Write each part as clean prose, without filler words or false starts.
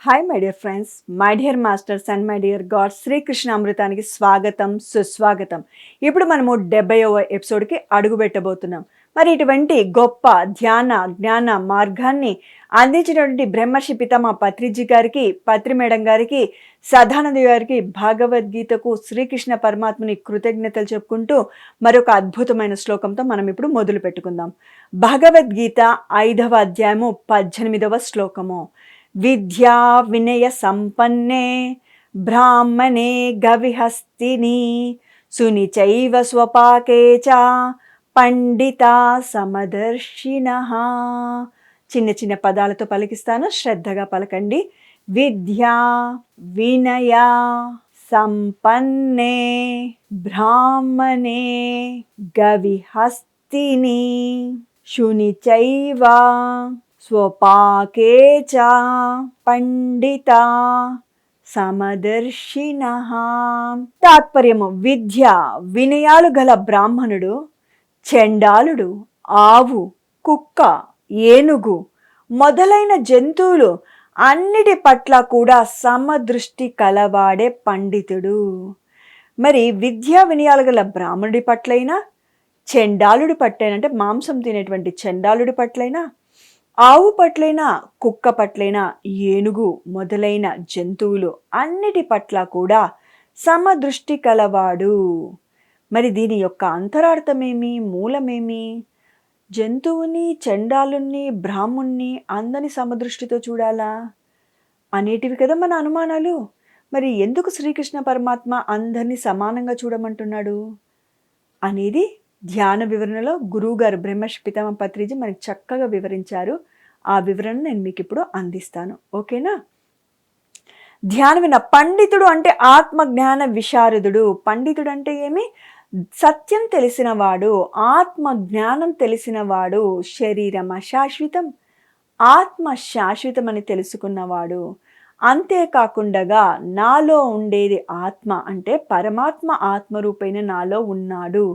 Hi my dear friends, my dear masters and my dear God, Srikrishna అమృతానికి స్వాగతం సుస్వాగతం. ఇప్పుడు మనము 70వ ఎపిసోడ్కి అడుగు పెట్టబోతున్నాం. మరి ఇటువంటి గొప్ప ధ్యాన జ్ఞాన మార్గాన్ని అందించినటువంటి బ్రహ్మర్షి పితామహ పత్రిజీ గారికి, పత్రి మేడం గారికి, సదానంద గారికి, భగవద్గీతకు శ్రీకృష్ణ పరమాత్మని కృతజ్ఞతలు చెప్పుకుంటూ మరొక అద్భుతమైన శ్లోకంతో మనం ఇప్పుడు మొదలు పెట్టుకుందాం. భగవద్గీత 5వ అధ్యాయము 18వ శ్లోకము. విద్యా వినయ సంపన్నే బ్రాహ్మణే గవిహస్తిని సునిచైవ స్వపాకే చ పండిత సమదర్శినః. చిన్న చిన్న పదాలతో పలికిస్తాను, శ్రద్ధగా పలకండి. విద్యా వినయ సంపన్నే బ్రాహ్మణే గవిహస్తిని శునిచైవ స్వపాకే చ పండిత సమదర్శినః. తాత్పర్యము: విద్య వినయాలు గల బ్రాహ్మణుడు, చండాలుడు, ఆవు, కుక్క, ఏనుగు మొదలైన జంతువులు అన్నిటి పట్ల కూడా సమదృష్టి కలవాడే పండితుడు. మరి విద్యా వినయాలు గల బ్రాహ్మణుడి పట్లైనా, చండాలుడి పట్లైనా అంటే మాంసం తినేటువంటి చండాలుడి పట్లైనా, ఆవు పట్లైనా, కుక్క పట్లైనా, ఏనుగు మొదలైన జంతువులు అన్నిటి పట్ల కూడా సమదృష్టి కలవాడు. మరి దీని యొక్క అంతరార్థమేమి, మూలమేమి? జంతువుని, చండాలుణ్ణి, బ్రాహ్మణ్ణి అందరిని సమదృష్టితో చూడాలా అనేటివి కదా మన అనుమానాలు. మరి ఎందుకు శ్రీకృష్ణ పరమాత్మ అందరినీ సమానంగా చూడమంటున్నాడు అనేది ధ్యాన వివరణలో గురువుగారు బ్రహ్మర్షి పితామహ పత్రిజీ మనకి చక్కగా వివరించారు. ఆ వివరణ నేను మీకు ఇప్పుడు అందిస్తాను, ఓకేనా? ధ్యాన పండితుడు అంటే ఆత్మజ్ఞాన విశారదుడు. పండితుడు అంటే ఏమి? సత్యం తెలిసినవాడు, ఆత్మ జ్ఞానం తెలిసినవాడు. శరీరం అశాశ్వతం, ఆత్మ శాశ్వతం అని తెలుసుకున్నవాడు. అంతేకాకుండా నాలో ఉండేది ఆత్మ అంటే పరమాత్మ ఆత్మరూపైన నాలో ఉన్నాడు,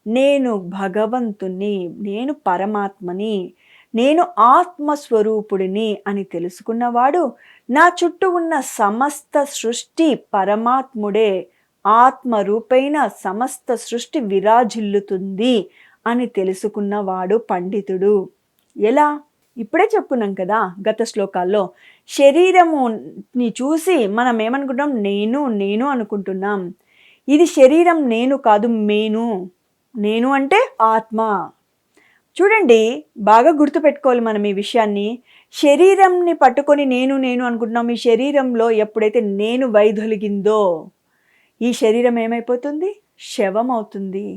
నేను భగవంతుని, నేను పరమాత్మని, నేను ఆత్మస్వరూపుడిని అని తెలుసుకున్నవాడు. నా చుట్టూ ఉన్న సమస్త సృష్టి పరమాత్ముడే, ఆత్మరూపైన సమస్త సృష్టి విరాజిల్లుతుంది అని తెలుసుకున్నవాడు పండితుడు. ఎలా? ఇప్పుడే చెప్పుకున్నాం కదా గత శ్లోకాల్లో. శరీరముని చూసి మనం ఏమనుకుంటాం? నేను నేను అనుకుంటున్నాం. ఇది శరీరం నేను కాదు, నేను అంటే ఆత్మ. చూడండి, బాగా గుర్తుపెట్టుకోవాలి మనం ఈ విషయాన్ని. శరీరంని పట్టుకొని నేను నేను అనుకుంటున్నాం. ఈ శరీరంలో ఎప్పుడైతే నేను వైదొలిగిందో ఈ శరీరం ఏమైపోతుంది? శవం అవుతుంది.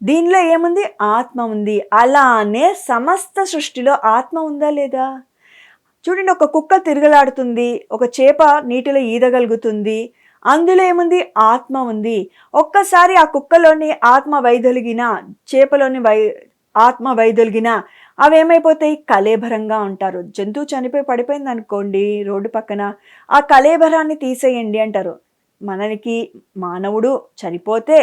దీనిలో ఏముంది? ఆత్మ ఉంది. అలానే సమస్త సృష్టిలో ఆత్మ ఉందా లేదా? చూడండి, ఒక కుక్క తిరగలాడుతుంది, ఒక చేప నీటిలో ఈదగలుగుతుంది, అందులో ఏముంది? ఆత్మ ఉంది. ఒక్కసారి ఆ కుక్కలోని ఆత్మ వైదొలిగిన, చేపలోని ఆత్మ వైదొలిగిన అవి ఏమైపోతాయి? కళేబరంగా ఉంటారు. జంతువు చనిపోయి పడిపోయింది అనుకోండి రోడ్డు పక్కన, ఆ కళేబరాన్ని తీసేయండి అంటారు. మనకి మానవుడు చనిపోతే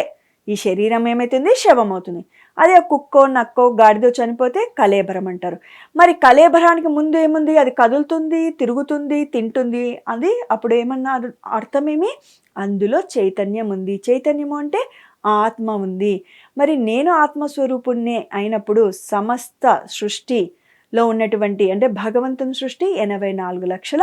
ఈ శరీరం ఏమవుతుంది? శవం అవుతుంది. అదే కుక్కో, నక్కో, గాడిదో చనిపోతే కళేబరం అంటారు. మరి కళేబరానికి ముందు ఏముంది? అది కదులుతుంది, తిరుగుతుంది, తింటుంది. అది అప్పుడు ఏమన్నారు? అర్థమేమి? అందులో చైతన్యం ఉంది. చైతన్యము అంటే ఆత్మ ఉంది. మరి నేను ఆత్మస్వరూపుణ్ణే అయినప్పుడు సమస్త సృష్టిలో ఉన్నటువంటి అంటే భగవంతుని సృష్టి 84 లక్షల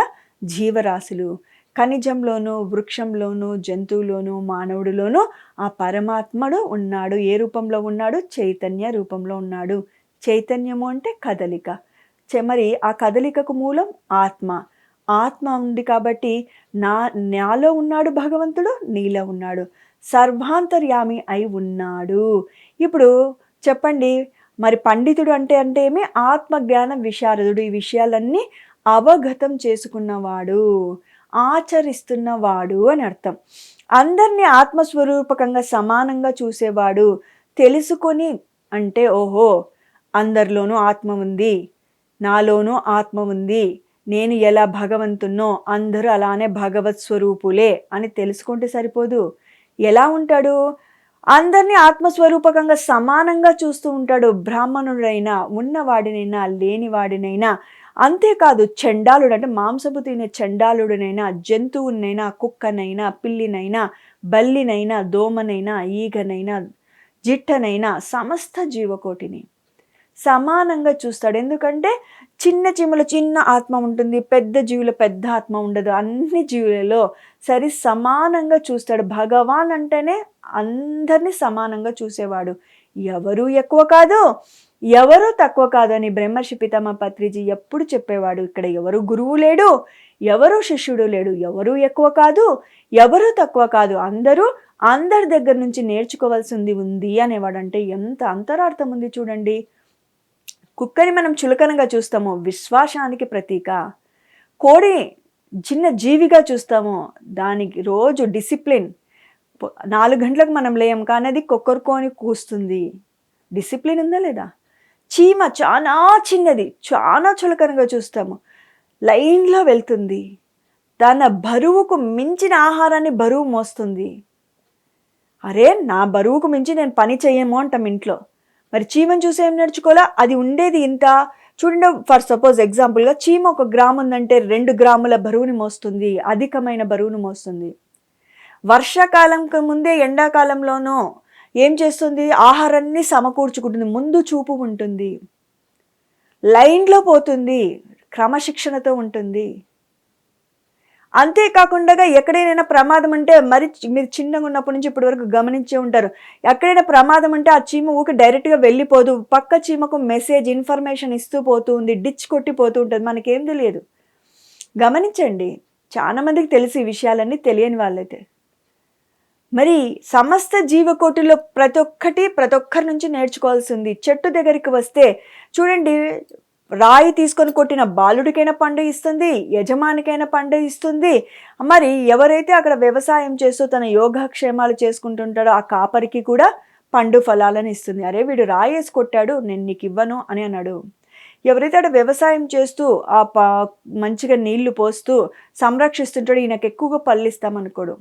జీవరాశులు, ఖనిజంలోనూ, వృక్షంలోనూ, జంతువులోనూ, మానవుడిలోనూ ఆ పరమాత్ముడు ఉన్నాడు. ఏ రూపంలో ఉన్నాడు? చైతన్య రూపంలో ఉన్నాడు. చైతన్యము అంటే కదలిక. మరి ఆ కదలికకు మూలం ఆత్మ. ఆత్మ ఉంది కాబట్టి నాలో ఉన్నాడు భగవంతుడు, నీలో ఉన్నాడు, సర్వాంతర్యామి అయి ఉన్నాడు. ఇప్పుడు చెప్పండి, మరి పండితుడు అంటే ఏమి? ఆత్మజ్ఞాన విశారదుడు. ఈ విషయాలన్నీ అవగతం చేసుకున్నవాడు, ఆచరిస్తున్నవాడు అని అర్థం. అందరినీ ఆత్మస్వరూపకంగా సమానంగా చూసేవాడు. తెలుసుకొని అంటే ఓహో, అందరిలోనూ ఆత్మ ఉంది, నాలోనూ ఆత్మ ఉంది, నేను ఎలా భగవంతున్నో అందరూ అలానే భగవత్ స్వరూపులే అని తెలుసుకుంటే సరిపోదు. ఎలా ఉంటాడు? అందరినీ ఆత్మస్వరూపకంగా సమానంగా చూస్తూ ఉంటాడు. బ్రాహ్మణుడైనా, ఉన్నవాడినైనా, లేనివాడినైనా అంతేకాదు చండాలుడు అంటే మాంసపు తినే చండాలుడినైనా, జంతువునైనా, కుక్కనైనా, పిల్లినైనా, బల్లినైనా, దోమనైనా, ఈగనైనా, జిట్టనైనా సమస్త జీవకోటిని సమానంగా చూస్తాడు. ఎందుకంటే చిన్న చీమలో చిన్న ఆత్మ ఉంటుంది, పెద్ద జీవులో పెద్ద ఆత్మ ఉండదు. అన్ని జీవులలో సమానంగా చూస్తాడు. భగవాన్ అంటేనే అందరినీ సమానంగా చూసేవాడు. ఎవరు ఎక్కువ కాదు, ఎవరు తక్కువ కాదు అని బ్రహ్మర్షి పితామహ పత్రిజీ ఎప్పుడు చెప్పేవాడు. ఇక్కడ ఎవరు గురువు లేడు, ఎవరు శిష్యుడు లేడు, ఎవరు ఎక్కువ కాదు, ఎవరు తక్కువ కాదు, అందరి దగ్గర నుంచి నేర్చుకోవాల్సింది ఉంది అనేవాడు. అంటే ఎంత అంతరార్థం ఉంది చూడండి. కుక్కని మనం చులకనగా చూస్తాము, విశ్వాసానికి ప్రతీక. కోడి చిన్న జీవిగా చూస్తాము, దానికి రోజు డిసిప్లిన్. 4 గంటలకు మనం లేయం కానీ అది కొక్కరుకొని కూస్తుంది. డిసిప్లిన్ ఉందా లేదా? చీమ చాలా చిన్నది, చాలా చులకనగా చూస్తాము, లైన్లో వెళ్తుంది, తన బరువుకు మించిన ఆహారాన్ని బరువు మోస్తుంది. అరే నా బరువుకు మించి నేను పని చేయము అంటాం ఇంట్లో. మరి చీమను చూసి ఏం నేర్చుకోవాలా? అది ఉండేది ఇంత. చూడండి, ఫర్ సపోజ్ ఎగ్జాంపుల్గా చీమ 1 గ్రాము ఉందంటే 2 గ్రాముల బరువుని మోస్తుంది, అధికమైన బరువును మోస్తుంది. వర్షాకాలంకి ముందే ఎండాకాలంలోనూ ఏం చేస్తుంది? ఆహారాన్ని సమకూర్చుకుంటుంది, ముందు చూపు ఉంటుంది, లైన్లో పోతుంది, క్రమశిక్షణతో ఉంటుంది. అంతేకాకుండా ఎక్కడైనా ప్రమాదం అంటే మరి మీరు చిన్నగా ఉన్నప్పటి నుంచి ఇప్పటి వరకు గమనించే ఉంటారు. ఎక్కడైనా ప్రమాదం అంటే ఆ చీమ ఊకి డైరెక్ట్గా వెళ్ళిపోదు, పక్క చీమకు మెసేజ్ ఇన్ఫర్మేషన్ ఇస్తూ పోతూ ఉంది, డిచ్ కొట్టిపోతూ ఉంటుంది, మనకేం తెలియదు. గమనించండి, చాలా మందికి తెలిసి ఈ విషయాలన్నీ తెలియని వాళ్ళైతే. మరి సమస్త జీవకోటిలో ప్రతి ఒక్కరి నుంచి నేర్చుకోవాల్సింది. చెట్టు దగ్గరికి వస్తే చూడండి, రాయి తీసుకొని కొట్టిన బాలుడికైనా పండు ఇస్తుంది, యజమానికైనా పండు ఇస్తుంది. మరి ఎవరైతే అక్కడ వ్యవసాయం చేస్తూ తన యోగక్షేమాలు చేసుకుంటుంటాడో ఆ కాపరికి కూడా పండు ఫలాలను ఇస్తుంది. అరే వీడు రాయి వేసి కొట్టాడు, నేను నీకు ఇవ్వను అని అన్నాడు. ఎవరైతే అక్కడ వ్యవసాయం చేస్తూ మంచిగా నీళ్లు పోస్తూ సంరక్షిస్తుంటాడో ఈయనకు ఎక్కువగా పళ్ళు ఇస్తామనుకోడు.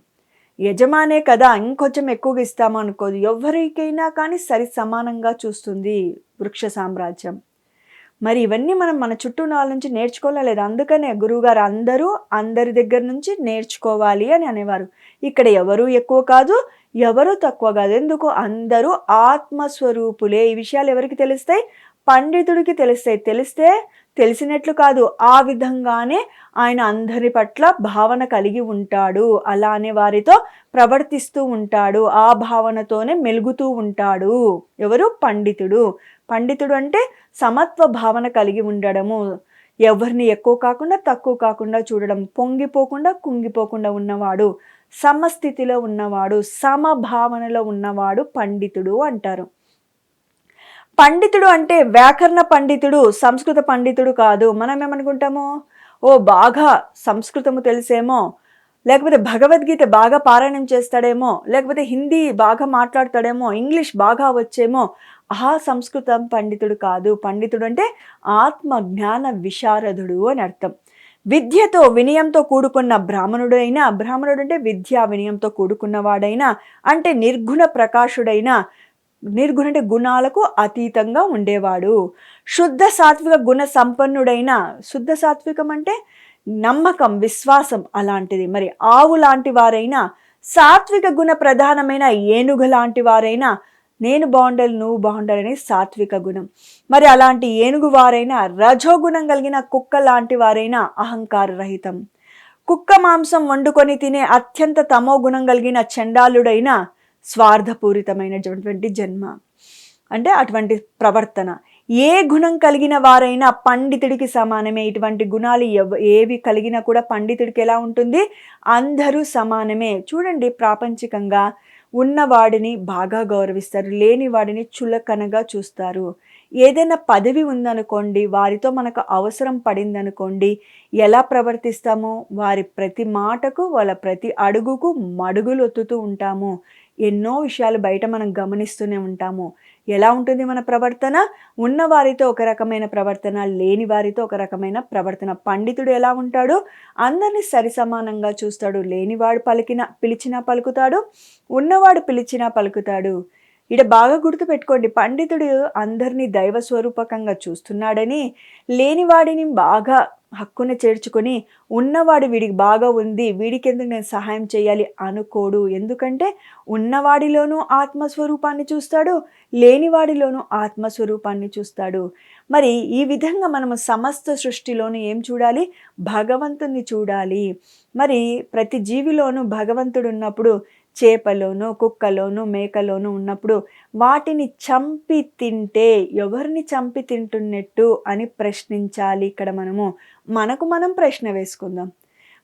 యజమానే కదా ఇంకొంచెం ఎక్కువగా ఇస్తామనుకోదు. ఎవరికైనా కానీ సమానంగా చూస్తుంది వృక్ష సామ్రాజ్యం. మరి ఇవన్నీ మనం మన చుట్టూ ఉన్న వాళ్ళ నుంచి నేర్చుకోవాలా లేదా? అందుకనే గురువుగారు అందరి దగ్గర నుంచి నేర్చుకోవాలి అని అనేవారు. ఇక్కడ ఎవరు ఎక్కువ కాదు, ఎవరు తక్కువ కాదు. ఎందుకు? అందరూ ఆత్మస్వరూపులే. ఈ విషయాలు ఎవరికి తెలుస్తాయి? పండితుడికి తెలుస్తాయి. తెలిసినట్లు కాదు, ఆ విధంగానే ఆయన అందరి పట్ల భావన కలిగి ఉంటాడు. అలానే వారితో ప్రవర్తిస్తూ ఉంటాడు, ఆ భావనతోనే మెలుగుతూ ఉంటాడు. ఎవరు? పండితుడు. పండితుడు అంటే సమత్వ భావన కలిగి ఉండడము, ఎవరిని ఎక్కువ కాకుండా తక్కువ కాకుండా చూడడం, పొంగిపోకుండా కుంగిపోకుండా ఉన్నవాడు, సమస్థితిలో ఉన్నవాడు, సమభావనలో ఉన్నవాడు పండితుడు అంటారు. పండితుడు అంటే వ్యాకరణ పండితుడు, సంస్కృత పండితుడు కాదు. మనం ఏమనుకుంటాము, బాగా సంస్కృతము తెలిసేమో, లేకపోతే భగవద్గీత బాగా పారాయణం చేస్తాడేమో, లేకపోతే హిందీ బాగా మాట్లాడతాడేమో, ఇంగ్లీష్ బాగా వచ్చేమో, సంస్కృతం పండితుడు కాదు. పండితుడు అంటే ఆత్మ జ్ఞాన విశారదుడు అని అర్థం. విద్యతో వినయంతో కూడుకున్న బ్రాహ్మణుడు అంటే విద్యా వినయంతో కూడుకున్నవాడైనా, అంటే నిర్గుణ ప్రకాశుడైనా, నిర్గుణ అంటే గుణాలకు అతీతంగా ఉండేవాడు. శుద్ధ సాత్విక గుణ సంపన్నుడైన, శుద్ధ సాత్వికం అంటే నమ్మకం, విశ్వాసం అలాంటిది. మరి ఆవు లాంటి వారైనా, సాత్విక గుణ ప్రధానమైన ఏనుగు లాంటి వారైనా, నేను బాగుండాలి నువ్వు బాగుండాలని సాత్విక గుణం. మరి అలాంటి ఏనుగు వారైనా, రజోగుణం కలిగిన కుక్క లాంటి వారైనా అహంకార రహితం. కుక్క మాంసం వండుకొని తినే అత్యంత తమో గుణం కలిగిన చండాలుడైన స్వార్థపూరితమైనటువంటి జన్మ, అంటే అటువంటి ప్రవర్తన. ఏ గుణం కలిగిన వారైనా పండితుడికి సమానమే. ఇటువంటి గుణాలు ఏవి కలిగినా కూడా పండితుడికి ఎలా ఉంటుంది? అందరూ సమానమే. చూడండి, ప్రాపంచికంగా ఉన్నవాడిని బాగా గౌరవిస్తారు, లేని వాడిని చులకనగా చూస్తారు. ఏదైనా పదవి ఉందనుకోండి, వారితో మనకు అవసరం పడిందనుకోండి, ఎలా ప్రవర్తిస్తామో, వారి ప్రతి మాటకు, వాళ్ళ ప్రతి అడుగుకు మడుగులు ఒత్తుతూ ఉంటాము. ఎన్నో విషయాలు బయట మనం గమనిస్తూనే ఉంటాము. ఎలా ఉంటుంది మన ప్రవర్తన? ఉన్నవారితో ఒక రకమైన ప్రవర్తన, లేని వారితో ఒక రకమైన ప్రవర్తన. పండితుడు ఎలా ఉంటాడు? అందరినీ సరిసమానంగా చూస్తాడు. లేనివాడు పిలిచినా పలుకుతాడు, ఉన్నవాడు పిలిచినా పలుకుతాడు. ఈడ బాగా గుర్తుపెట్టుకోండి, పండితుడు అందరినీ దైవ స్వరూపకంగా చూస్తున్నాడని, లేనివాడిని బాగా హక్కున చేర్చుకొని, ఉన్నవాడు వీడికి బాగా ఉంది, వీడికెందుకు నేను సహాయం చేయాలి అనుకోడు. ఎందుకంటే ఉన్నవాడిలోనూ ఆత్మస్వరూపాన్ని చూస్తాడు, లేనివాడిలోనూ ఆత్మస్వరూపాన్ని చూస్తాడు. మరి ఈ విధంగా మనము సమస్త సృష్టిలోనూ ఏం చూడాలి? భగవంతుణ్ణి చూడాలి. మరి ప్రతి జీవిలోనూ భగవంతుడు ఉన్నప్పుడు, చేపలోను, కుక్కలోను, మేకలోను ఉన్నప్పుడు వాటిని చంపి తింటే ఎవరిని చంపి తింటున్నట్టు అని ప్రశ్నించాలి. ఇక్కడ మనకు మనం ప్రశ్న వేసుకుందాం.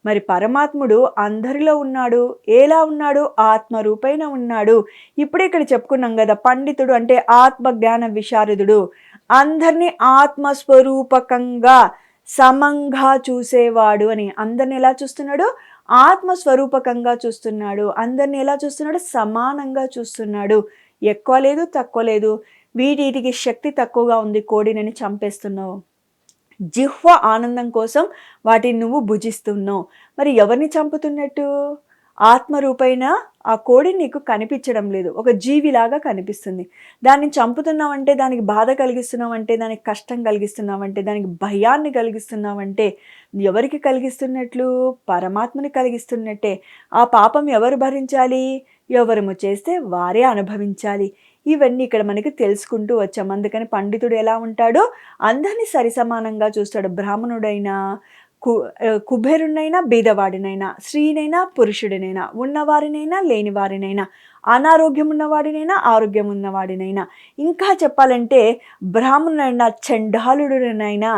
మరి పరమాత్ముడు అందరిలో ఉన్నాడు. ఎలా ఉన్నాడు? ఆత్మరూపైన ఉన్నాడు. ఇప్పుడే ఇక్కడ చెప్పుకున్నాం కదా, పండితుడు అంటే ఆత్మజ్ఞాన విశారదుడు, అందరినీ ఆత్మస్వరూపకంగా సమంగా చూసేవాడు అని. అందరిని ఎలా చూస్తున్నాడు? ఆత్మస్వరూపకంగా చూస్తున్నాడు. అందరిని ఎలా చూస్తున్నాడు? సమానంగా చూస్తున్నాడు. ఎక్కువ లేదు, తక్కువ లేదు. వీటికి శక్తి తక్కువగా ఉంది, కోడినని చంపేస్తున్నావు. జిహ్వ ఆనందం కోసం వాటిని నువ్వు భుజిస్తున్నావు. మరి ఎవరిని చంపుతున్నట్టు? ఆత్మరూపైన ఆ కోడి నీకు కనిపించడం లేదు, ఒక జీవిలాగా కనిపిస్తుంది. దాన్ని చంపుతున్నావంటే, దానికి బాధ కలిగిస్తున్నావంటే, దానికి కష్టం కలిగిస్తున్నావంటే, దానికి భయాన్ని కలిగిస్తున్నావంటే ఎవరికి కలిగిస్తున్నట్లు? పరమాత్మని కలిగిస్తున్నట్టే. ఆ పాపం ఎవరు భరించాలి? ఎవరము చేస్తే వారే అనుభవించాలి. ఇవన్నీ ఇక్కడ మనకి తెలుసుకుంటూ వచ్చాం. అందుకని పండితుడు ఎలా ఉంటాడో అందరినీ సరిసమానంగా చూస్తాడు. బ్రాహ్మణుడైనా, కుబేరునైనా, బీదవాడినైనా, స్త్రీనైనా, పురుషుడినైనా, ఉన్నవారినైనా, లేనివారినైనా, అనారోగ్యం ఉన్నవాడినైనా, ఆరోగ్యం ఉన్నవాడినైనా, ఇంకా చెప్పాలంటే బ్రాహ్మణుడైనా, చండాలుడినైనా,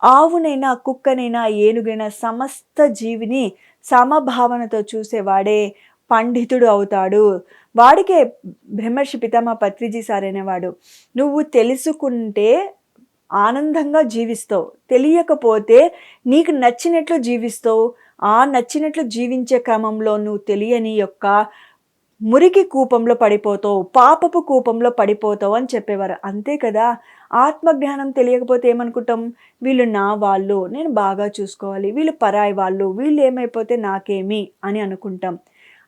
ఆవునైనా, కుక్కనైనా, ఏనుగైనా, సమస్త జీవిని సమభావనతో చూసేవాడే పండితుడు అవుతాడు. వాడికే బ్రహ్మర్షి పితామహ పత్రిజీ సార్ అనేవాడు, నువ్వు తెలుసుకుంటే ఆనందంగా జీవిస్తావు, తెలియకపోతే నీకు నచ్చినట్లు జీవిస్తావు. ఆ నచ్చినట్లు జీవించే క్రమంలో నువ్వు తెలియని యొక్క మురికి కూపంలో పడిపోతావు, పాపపు కూపంలో పడిపోతావు అని చెప్పేవారు. అంతే కదా. ఆత్మజ్ఞానం తెలియకపోతే ఏమనుకుంటాం? వీళ్ళు నా వాళ్ళు, నేను బాగా చూసుకోవాలి, వీళ్ళు పరాయి వాళ్ళు, వీళ్ళు ఏమైపోతే నాకేమి అని అనుకుంటాం.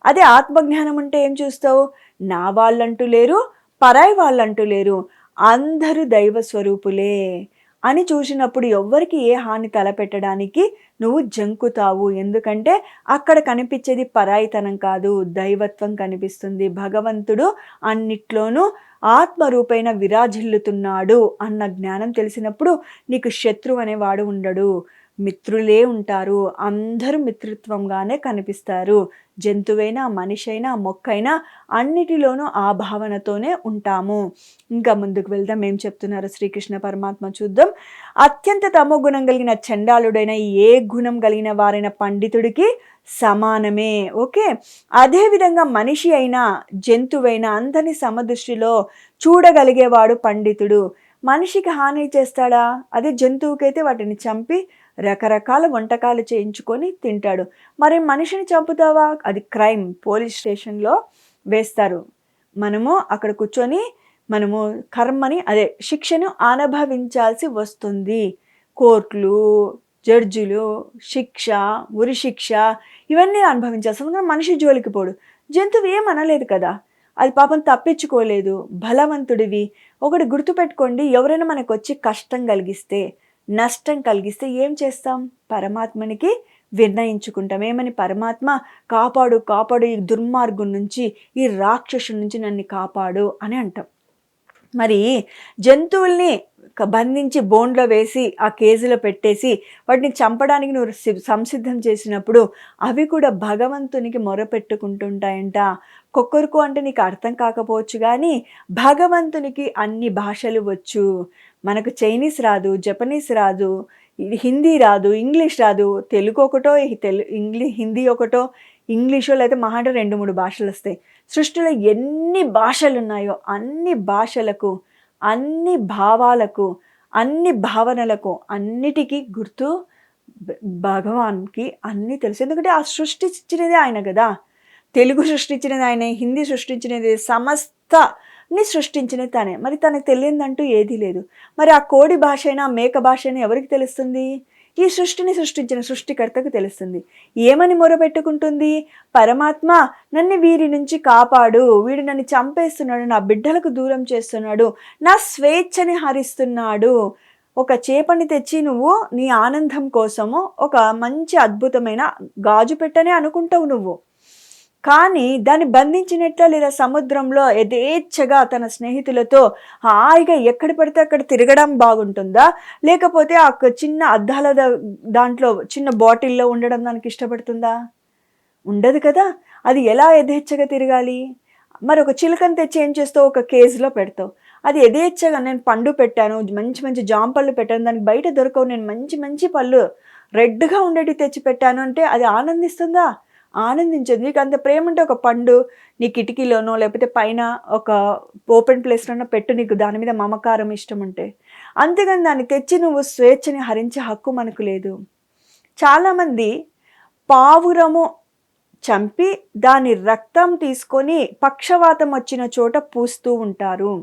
అదే ఆత్మజ్ఞానం అంటే ఏం చూస్తావు? నా వాళ్ళంటూ లేరు, పరాయి వాళ్ళంటూ లేరు, అందరూ దైవ స్వరూపులే అని చూసినప్పుడు ఎవ్వరికి ఏ హాని తలపెట్టడానికి నువ్వు జంకుతావు. ఎందుకంటే అక్కడ కనిపించేది పరాయితనం కాదు, దైవత్వం కనిపిస్తుంది. భగవంతుడు అన్నిట్లోనూ ఆత్మరూపైన విరాజిల్లుతున్నాడు అన్న జ్ఞానం తెలిసినప్పుడు నీకు శత్రువు అనేవాడు ఉండడు, మిత్రులే ఉంటారు. అందరూ మిత్రత్వంగానే కనిపిస్తారు. జంతువైనా, మనిషి అయినా, మొక్కైనా అన్నిటిలోనూ ఆ భావనతోనే ఉంటాము. ఇంకా ముందుకు వెళ్దాం, ఏం చెప్తున్నారు శ్రీకృష్ణ పరమాత్మ చూద్దాం. అత్యంత తమో గుణం కలిగిన చండాలుడైన ఏ గుణం కలిగిన వారైన పండితుడికి సమానమే. ఓకే, అదేవిధంగా మనిషి అయినా, జంతువైనా అందరినీ సమదృష్టిలో చూడగలిగేవాడు పండితుడు. మనిషికి హాని చేస్తాడా? అదే జంతువుకైతే వాటిని చంపి రకరకాల వంటకాలు చేయించుకొని తింటాడు. మరి మనిషిని చంపుతావా? అది క్రైమ్, పోలీస్ స్టేషన్లో వేస్తారు. మనము అక్కడ కూర్చొని మనము కర్మని, అదే శిక్షను అనుభవించాల్సి వస్తుంది. కోర్టులు, జడ్జిలు శిక్ష, ఉరి శిక్ష ఇవన్నీ అనుభవించాల్సి వస్తుంది. మనిషి జోలికి పోడు. జంతువు ఏమనలేదు కదా, అది పాపం తప్పించుకోలేదు. బలవంతుడివి. ఒకటి గుర్తుపెట్టుకోండి, ఎవరైనా మనకు వచ్చి కష్టం కలిగిస్తే, నష్టం కలిగిస్తే ఏం చేస్తాం? పరమాత్మనికి విన్నయించుకుంటాం. ఏమని? పరమాత్మ కాపాడు, కాపాడు, ఈ దుర్మార్గం నుంచి, ఈ రాక్షసు నుంచి నన్ను కాపాడు అని అంటాం. మరి జంతువుల్ని బంధించి బోన్లో వేసి ఆ కేజీలో పెట్టేసి వాటిని చంపడానికి నువ్వు సంసిద్ధం చేసినప్పుడు అవి కూడా భగవంతునికి మొరపెట్టుకుంటుంటాయంట. కొక్కరుకో అంటే నీకు అర్థం కాకపోవచ్చు, కానీ భగవంతునికి అన్ని భాషలు వచ్చు. మనకు చైనీస్ రాదు, జపనీస్ రాదు, హిందీ రాదు, ఇంగ్లీష్ రాదు. తెలుగు ఒకటో, హిందీ ఒకటో, ఇంగ్లీషో, లేకపోతే మహా అంటే 2-3 భాషలు వస్తాయి. సృష్టిలో ఎన్ని భాషలు ఉన్నాయో అన్ని భాషలకు, అన్ని భావాలకు, అన్ని భావనలకు, అన్నిటికీ గుర్తు భగవాన్కి అన్నీ తెలుసు. ఎందుకంటే ఆ సృష్టించినదే ఆయన కదా. తెలుగు సృష్టించినది ఆయన, హిందీ సృష్టించినది, సమస్తని సృష్టించినది తనే. మరి తనకు తెలియదంటూ ఏదీ లేదు. మరి ఆ కోడి భాష అయినా, మేక భాష అయినా ఎవరికి తెలుస్తుంది? ఈ సృష్టిని సృష్టించిన సృష్టికర్తకు తెలుస్తుంది. ఏమని మొరపెట్టుకుంటుంది? పరమాత్మ, నన్ను వీరి నుంచి కాపాడు, వీడు నన్ను చంపేస్తున్నాడు, నా బిడ్డలకు దూరం చేస్తున్నాడు, నా స్వేచ్ఛని హరిస్తున్నాడు. ఒక చేపని తెచ్చి నువ్వు నీ ఆనందం కోసము ఒక మంచి అద్భుతమైన గాజు పెట్టనే అనుకుంటావు నువ్వు, కానీ దాన్ని బంధించినట్ల లేదా సముద్రంలో యథేచ్ఛగా తన స్నేహితులతో హాయిగా ఎక్కడ పడితే అక్కడ తిరగడం బాగుంటుందా, లేకపోతే ఆ చిన్న అద్దాల దాంట్లో చిన్న బాటిల్లో ఉండడం దానికి ఇష్టపడుతుందా? ఉండదు కదా. అది ఎలా యథేచ్ఛగా తిరగాలి? మరి ఒక చిలుకని తెచ్చి ఏం చేస్తావు? ఒక కేజీలో పెడతావు. అది యథేచ్ఛగా నేను పండు పెట్టాను, మంచి మంచి జామ పళ్ళు పెట్టాను, దానికి బయట దొరకవు, నేను మంచి మంచి పళ్ళు రెడ్గా ఉండేవి తెచ్చి పెట్టాను అంటే అది ఆనందిస్తుందా? ఆనందించదు. నీకు అంత ప్రేమ ఉంటే ఒక పండు నీ కిటికీలోనో లేకపోతే పైన ఒక ఓపెన్ ప్లేస్లోనో పెట్టు, నీకు దాని మీద మమకారం ఇష్టం ఉంటే. అంతేగాని దాన్ని తెచ్చి నువ్వు స్వేచ్ఛని హరించే హక్కు మనకు లేదు. చాలామంది పావురము చంపి దాని రక్తం తీసుకొని పక్షవాతం వచ్చిన చోట పూస్తూ ఉంటారు.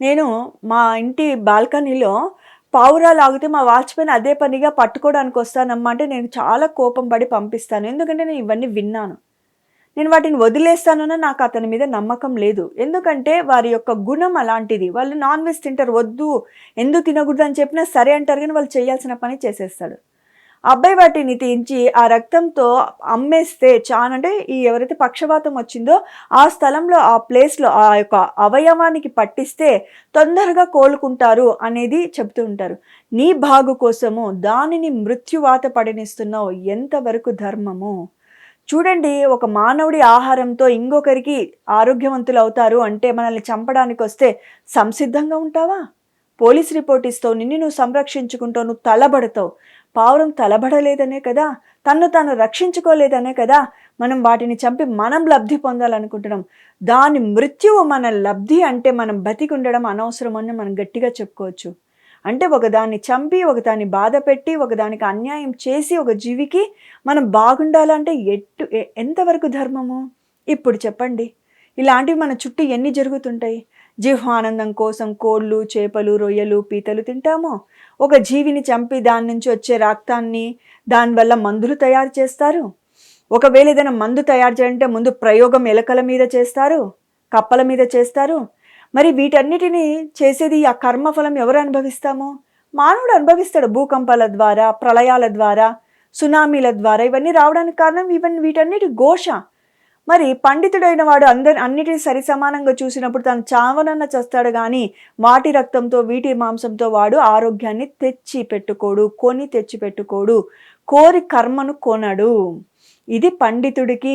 నేను మా ఇంటి బాల్కనీలో పావురాలు ఆగితే మా వాచ్మెన్ అదే పనిగా పట్టుకోవడానికి వస్తానమ్మా అంటే నేను చాలా కోపం పడి పంపిస్తాను. ఎందుకంటే నేను ఇవన్నీ విన్నాను. నేను వాటిని వదిలేస్తానన్న నాకు అతని మీద నమ్మకం లేదు. ఎందుకంటే వారి యొక్క గుణం అలాంటిది. వాళ్ళు నాన్ వెజ్ తింటారు, వద్దు ఎందుకు తినకూడదు అని చెప్పినా సరే అంటారు, కానీ వాళ్ళు చేయాల్సిన పని చేసేస్తాడు. అబ్బాయి వాటిని తీయించి ఆ రక్తంతో అమ్మేస్తే అంటే ఈ ఎవరైతే పక్షవాతం వచ్చిందో ఆ స్థలంలో ఆ ప్లేస్లో ఆ యొక్క అవయవానికి పట్టిస్తే తొందరగా కోలుకుంటారు అనేది చెప్తూ ఉంటారు. నీ బాగు కోసము దానిని మృత్యువాత పడనిస్తున్నావు, ఎంతవరకు ధర్మము? చూడండి, ఒక మానవుడి ఆహారంతో ఇంకొకరికి ఆరోగ్యవంతులు అవుతారు అంటే మనల్ని చంపడానికి వస్తే సంసిద్ధంగా ఉంటావా? పోలీస్ రిపోర్ట్ ఇస్తావు, నిన్ను నువ్వు సంరక్షించుకుంటావు, నువ్వు తలబడతావు. పావురం తలబడలేదనే కదా, తన్ను తాను రక్షించుకోలేదనే కదా మనం వాటిని చంపి మనం లబ్ధి పొందాలనుకుంటున్నాం. దాని మృత్యువు మన లబ్ధి అంటే మనం బతికి ఉండడం అనవసరం అని మనం గట్టిగా చెప్పుకోవచ్చు. అంటే ఒకదాన్ని చంపి ఒకదాన్ని బాధ పెట్టి ఒకదానికి అన్యాయం చేసి ఒక జీవికి మనం బాగుండాలంటే ఎంతవరకు ధర్మము? ఇప్పుడు చెప్పండి. ఇలాంటివి మన చుట్టూ ఎన్ని జరుగుతుంటాయి? జిహ్వానందం కోసం కోళ్ళు, చేపలు, రొయ్యలు, పీతలు తింటామో, ఒక జీవిని చంపి దాని నుంచి వచ్చే రక్తాన్ని దానివల్ల మందులు తయారు చేస్తారు. ఒకవేళ ఏదైనా మందు తయారు చేయాలంటే ముందు ప్రయోగం ఎలకల మీద చేస్తారు, కప్పల మీద చేస్తారు. మరి వీటన్నిటిని చేసేది ఆ కర్మఫలం ఎవరు అనుభవిస్తాము? మానవుడు అనుభవిస్తాడు. భూకంపాల ద్వారా, ప్రళయాల ద్వారా, సునామీల ద్వారా ఇవన్నీ రావడానికి కారణం వీటన్నిటి ఘోష. మరి పండితుడైన వాడు అన్నిటిని సరి సమానంగా చూసినప్పుడు తను చావనన్న చేస్తాడు, కానీ వాటి రక్తంతో వీటి మాంసంతో వాడు ఆరోగ్యాన్ని తెచ్చి పెట్టుకోడు, కొని తెచ్చి పెట్టుకోడు, కోరి కర్మను కొనడు. ఇది పండితుడికి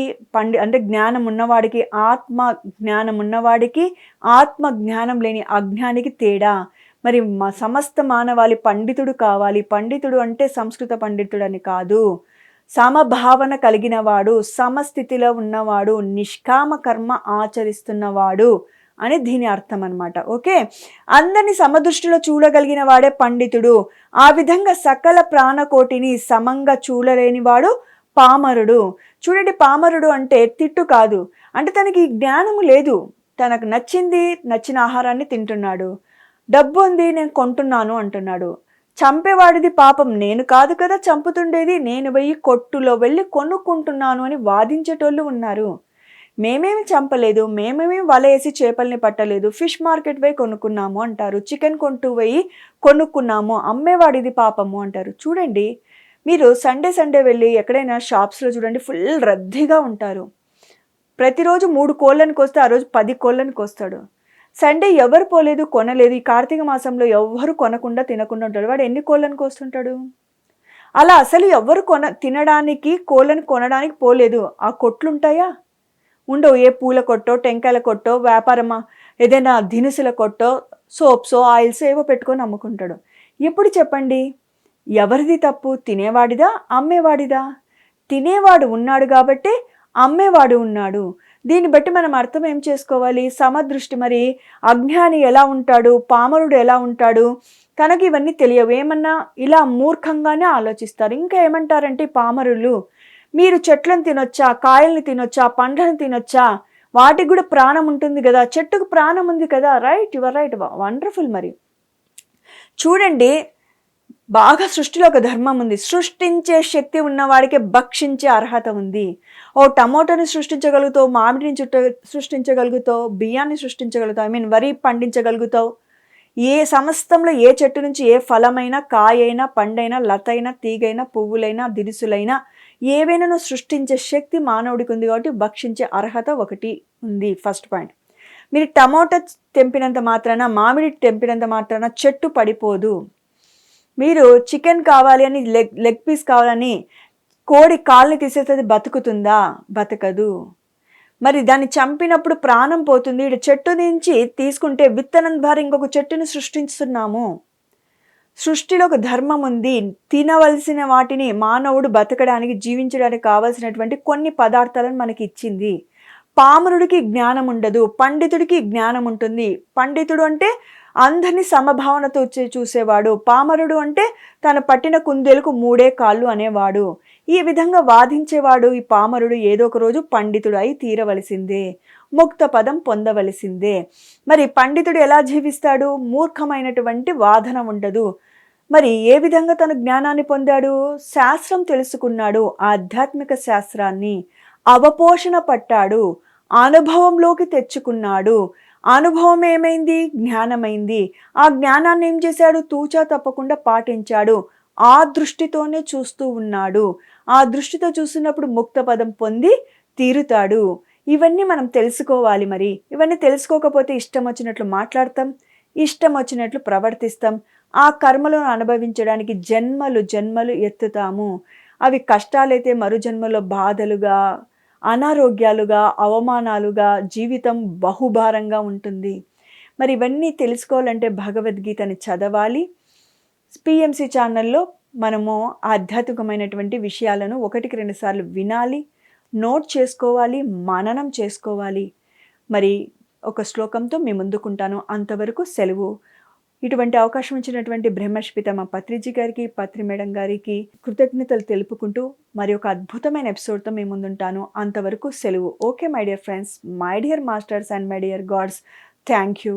అంటే జ్ఞానం ఉన్నవాడికి, ఆత్మ జ్ఞానం ఉన్నవాడికి, ఆత్మ జ్ఞానం లేని అజ్ఞానికి తేడా. మరి సమస్త మానవాళి పండితుడు కావాలి. పండితుడు అంటే సంస్కృత పండితుడు అని కాదు, సమభావన కలిగినవాడు, సమస్థితిలో ఉన్నవాడు, నిష్కామ కర్మ ఆచరిస్తున్నవాడు అని దీని అర్థం అన్నమాట. ఓకే, అందరినీ సమదృష్టిలో చూడగలిగిన వాడే పండితుడు. ఆ విధంగా సకల ప్రాణకోటిని సమంగా చూడలేనివాడు పామరుడు. చూడండి, పామరుడు అంటే తిట్టు కాదు, అంటే తనకి జ్ఞానము లేదు, తనకు నచ్చిన ఆహారాన్ని తింటున్నాడు, డబ్బు ఉంది నేను కొంటున్నాను అంటున్నాడు. చంపేవాడిది పాపం నేను కాదు కదా చంపుతుండేది, నేను కొట్టులో వెళ్ళి కొనుక్కుంటున్నాను అని వాదించేటోళ్ళు ఉన్నారు. మేమేమి చంపలేదు, మేమేమి వల వేసి చేపల్ని పట్టలేదు, ఫిష్ మార్కెట్ పోయి కొనుక్కున్నాము అంటారు, చికెన్ పోయి కొనుక్కున్నాము, అమ్మేవాడిది పాపము అంటారు. చూడండి, మీరు సండే వెళ్ళి ఎక్కడైనా షాప్స్లో చూడండి, ఫుల్ రద్దీగా ఉంటారు. ప్రతిరోజు 3 కోళ్ళని కోస్తే ఆ రోజు 10 కోళ్ళని కోస్తాడు. సండే ఎవరు పోలేదు, కొనలేదు. ఈ కార్తీక మాసంలో ఎవరు కొనకుండా తినకుండా ఉంటాడు. వాడు ఎన్ని కోళ్ళని కోస్తుంటాడు? అలా అసలు ఎవరు తినడానికి కోళ్ళని కొనడానికి పోలేదు. ఆ కొట్లుంటాయా? ఉండవు. ఏ పూల కొట్టో, టెంకాయల కొట్టో, వ్యాపారమా ఏదైనా దినుసుల కొట్టో, సోప్సో, ఆయిల్స్ ఏవో పెట్టుకొని అమ్ముకుంటాడు. ఇప్పుడు చెప్పండి, ఎవరిది తప్పు? తినేవాడిదా, అమ్మేవాడిదా? తినేవాడు ఉన్నాడు కాబట్టి అమ్మేవాడు ఉన్నాడు. దీన్ని బట్టి మనం అర్థం ఏం చేసుకోవాలి? సమదృష్టి. మరి అజ్ఞాని ఎలా ఉంటాడు, పామరుడు ఎలా ఉంటాడు, తనకి ఇవన్నీ తెలియవు, ఏమన్నా ఇలా మూర్ఖంగానే ఆలోచిస్తారు. ఇంకా ఏమంటారంటే పామరులు, మీరు చెట్లను తినొచ్చా, కాయల్ని తినొచ్చా, పండ్లను తినొచ్చా, వాటికి కూడా ప్రాణం ఉంటుంది కదా, చెట్టుకు ప్రాణం ఉంది కదా. Right, your right, wonderful. మరి చూడండి, బాగా సృష్టిలో ఒక ధర్మం ఉంది. సృష్టించే శక్తి ఉన్నవాడికే భక్షించే అర్హత ఉంది. ఓ టమోటాని సృష్టించగలుగుతావు, మామిడిని సృష్టించగలుగుతావు, బియ్యాన్ని సృష్టించగలుగుతావు, వరి పండించగలుగుతావు. ఏ సమస్తంలో ఏ చెట్టు నుంచి ఏ ఫలమైనా, కాయైనా, పండైనా, లతైనా, తీగైనా, పువ్వులైనా, దినుసులైనా ఏవైనా నువ్వు సృష్టించే శక్తి మానవుడికి ఉంది కాబట్టి భక్షించే అర్హత ఒకటి ఉంది. First point. మీరు టమోటా తెంపినంత మాత్రాన, మామిడి తెంపినంత మాత్రాన చెట్టు పడిపోదు. మీరు చికెన్ కావాలి అని లెగ్ పీస్ కావాలని కోడి కాళ్ళని తీసేస్తే బతుకుతుందా? బతకదు. మరి దాన్ని చంపినప్పుడు ప్రాణం పోతుంది. ఇటు చెట్టు నుంచి తీసుకుంటే విత్తనం ద్వారా ఇంకొక చెట్టుని సృష్టిస్తున్నాము. సృష్టిలో ఒక ధర్మం ఉంది. తినవలసిన వాటిని మానవుడు బతకడానికి, జీవించడానికి కావలసినటువంటి కొన్ని పదార్థాలను మనకి ఇచ్చింది. పామరుడికి జ్ఞానం ఉండదు, పండితుడికి జ్ఞానం ఉంటుంది. పండితుడు అంటే అందరినీ సమభావనతో చూసేవాడు. పామరుడు అంటే తను పట్టిన కుందేలకు 3 కాళ్ళు అనేవాడు. ఈ విధంగా వాదించేవాడు ఈ పామరుడు ఏదో ఒక రోజు పండితుడు అయి తీరవలసిందే, ముక్త పదం పొందవలసిందే. మరి పండితుడు ఎలా జీవిస్తాడు? మూర్ఖమైనటువంటి వాదన ఉండదు. మరి ఏ విధంగా తన జ్ఞానాన్ని పొందాడు? శాస్త్రం తెలుసుకున్నాడు, ఆధ్యాత్మిక శాస్త్రాన్ని అవపోషణ పట్టాడు, అనుభవంలోకి తెచ్చుకున్నాడు. అనుభవం ఏమైంది? జ్ఞానమైంది. ఆ జ్ఞానాన్ని ఏం చేశాడు? తూచా తప్పకుండా పాటించాడు. ఆ దృష్టితోనే చూస్తూ ఉన్నాడు. ఆ దృష్టితో చూస్తున్నప్పుడు ముక్త పదం పొంది తీరుతాడు. ఇవన్నీ మనం తెలుసుకోవాలి. మరి ఇవన్నీ తెలుసుకోకపోతే ఇష్టం వచ్చినట్లు మాట్లాడతాం, ఇష్టం వచ్చినట్లు ప్రవర్తిస్తాం. ఆ కర్మలను అనుభవించడానికి జన్మలు జన్మలు ఎత్తుతాము. అవి కష్టాలైతే మరు జన్మలో బాధలుగా, అనారోగ్యాలుగా, అవమానాలుగా, జీవితం బహుభారంగా ఉంటుంది. మరి ఇవన్నీ తెలుసుకోవాలంటే భగవద్గీతని చదవాలి. పిఎంసి ఛానల్లో మనము ఆధ్యాత్మికమైనటువంటి విషయాలను 1-2 సార్లు వినాలి, నోట్ చేసుకోవాలి, మననం చేసుకోవాలి. మరి ఒక శ్లోకంతో మీ ముందుకుంటాను. అంతవరకు సెలవు. ఇటువంటి అవకాశం ఇచ్చినటువంటి బ్రహ్మర్షి మా పత్రిజీ గారికి, పత్రి మేడం గారికి కృతజ్ఞతలు తెలుపుకుంటూ మరి ఒక అద్భుతమైన ఎపిసోడ్తో మీ ముందుంటాను. అంతవరకు సెలవు. Okay my dear friends, my dear masters and my dear God's, thank you.